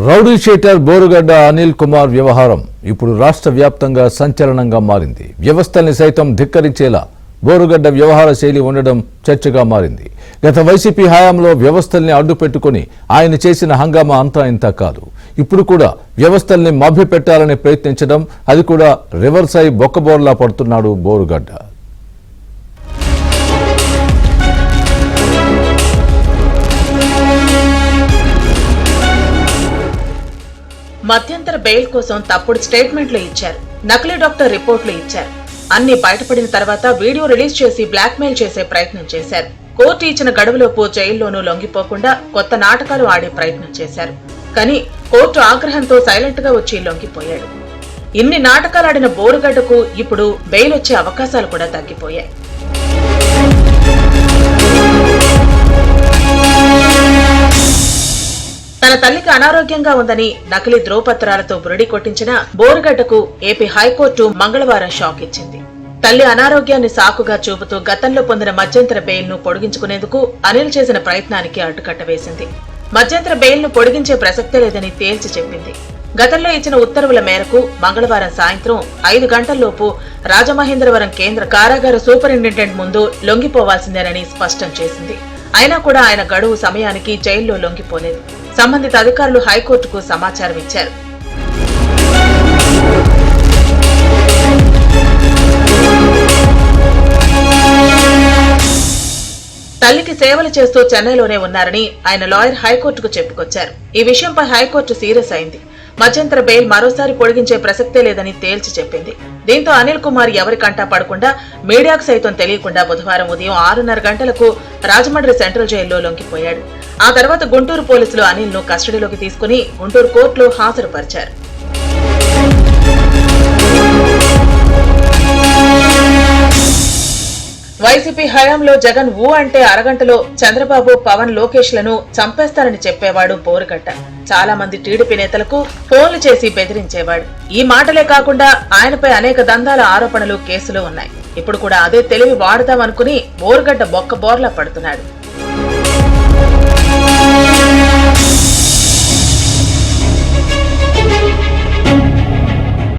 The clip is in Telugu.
రౌడీ షీటర్ బోరుగడ్డ అనిల్ కుమార్ వ్యవహారం ఇప్పుడు రాష్ట్ర వ్యాప్తంగా సంచలనంగా మారింది. వ్యవస్థల్ని సైతం ధిక్కరించేలా బోరుగడ్డ వ్యవహార శైలి ఉండడం చర్చగా మారింది. గత వైసీపీ హయాంలో వ్యవస్థల్ని అడ్డుపెట్టుకుని ఆయన చేసిన హంగామా అంతా ఇంత కాదు. ఇప్పుడు కూడా వ్యవస్థల్ని మభ్యపెట్టాలని ప్రయత్నించడం, అది కూడా రివర్స్ అయి బొక్కబోర్లా పడుతున్నాడు బోరుగడ్డ. మధ్యంతర బెయిల్ కోసం తప్పుడు స్టేట్మెంట్లు ఇచ్చారు, నకిలీ డాక్టర్ రిపోర్ట్లు ఇచ్చారు. అన్ని బయటపడిన తర్వాత వీడియో రిలీజ్ చేసి బ్లాక్మెయిల్ చేసే ప్రయత్నం చేశారు. కోర్టు ఇచ్చిన గడువులోపు జైల్లోనూ లొంగిపోకుండా కొత్త నాటకాలు ఆడే ప్రయత్నం చేశారు. కానీ కోర్టు ఆగ్రహంతో సైలెంట్ గా వచ్చి లొంగిపోయాడు. ఇన్ని నాటకాలాడిన బోరుగడ్డకు ఇప్పుడు బెయిల్ వచ్చే అవకాశాలు కూడా తగ్గిపోయాయి. తన తల్లికి అనారోగ్యంగా ఉందని నకిలీ ధ్రువపత్రాలతో బురడి కొట్టించిన బోరుగడ్డకు ఏపీ హైకోర్టు మంగళవారం షాక్ ఇచ్చింది. తల్లి అనారోగ్యాన్ని సాకుగా చూపుతూ గతంలో పొందిన మధ్యంతర బెయిల్ ను పొడిగించుకునేందుకు అనిల్ చేసిన ప్రయత్నానికి అడ్డుకట్ట వేసింది. మధ్యంతర బెయిల్ ను పొడిగించే ప్రసక్తే లేదని తేల్చి చెప్పింది. గతంలో ఇచ్చిన ఉత్తర్వుల మేరకు మంగళవారం సాయంత్రం 5 గంటల్లోపు రాజమహేంద్రవరం కేంద్ర కారాగార సూపరింటెండెంట్ ముందు లొంగిపోవాల్సిందేనని స్పష్టం చేసింది. అయినా కూడా ఆయన గడువు సమయానికి జైల్లో లొంగిపోలేదు. సంబంధిత అధికారులు హైకోర్టుకు సమాచారం ఇచ్చారు. తల్లికి సేవలు చేస్తూ చెన్నైలోనే ఉన్నారని ఆయన లాయర్ హైకోర్టుకు చెప్పుకొచ్చారు. ఈ విషయంపై హైకోర్టు సీరియస్ అయింది. మధ్యంతర బెయిల్ మరోసారి పొడిగించే ప్రసక్తే లేదని తేల్చి చెప్పింది. దీంతో అనిల్ కుమార్ ఎవరి కంటా పడకుండా, మీడియాకు సైతం తెలియకుండా బుధవారం ఉదయం 6:30 గంటలకు రాజమండ్రి సెంట్రల్ జైల్లో లొంగిపోయాడు. ఆ తర్వాత గుంటూరు పోలీసులు అనిల్ ను కస్టడీలోకి తీసుకుని గుంటూరు కోర్టులో హాజరుపరిచారు. వైసీపీ హయాంలో జగన్ ఊ అంటే అరగంటలో చంద్రబాబు, పవన్, లోకేష్ లను చంపేస్తారని చెప్పేవాడు బోరుగడ్డ. చాలా మంది టీడీపీ నేతలకు ఫోన్లు చేసి బెదిరించేవాడు. ఈ మాటలే కాకుండా ఆయనపై అనేక దందాల ఆరోపణలు, కేసులు ఉన్నాయి. ఇప్పుడు కూడా అదే తెలివి వాడదామనుకుని బోరుగడ్డ బొక్క బోర్లా పడుతున్నాడు.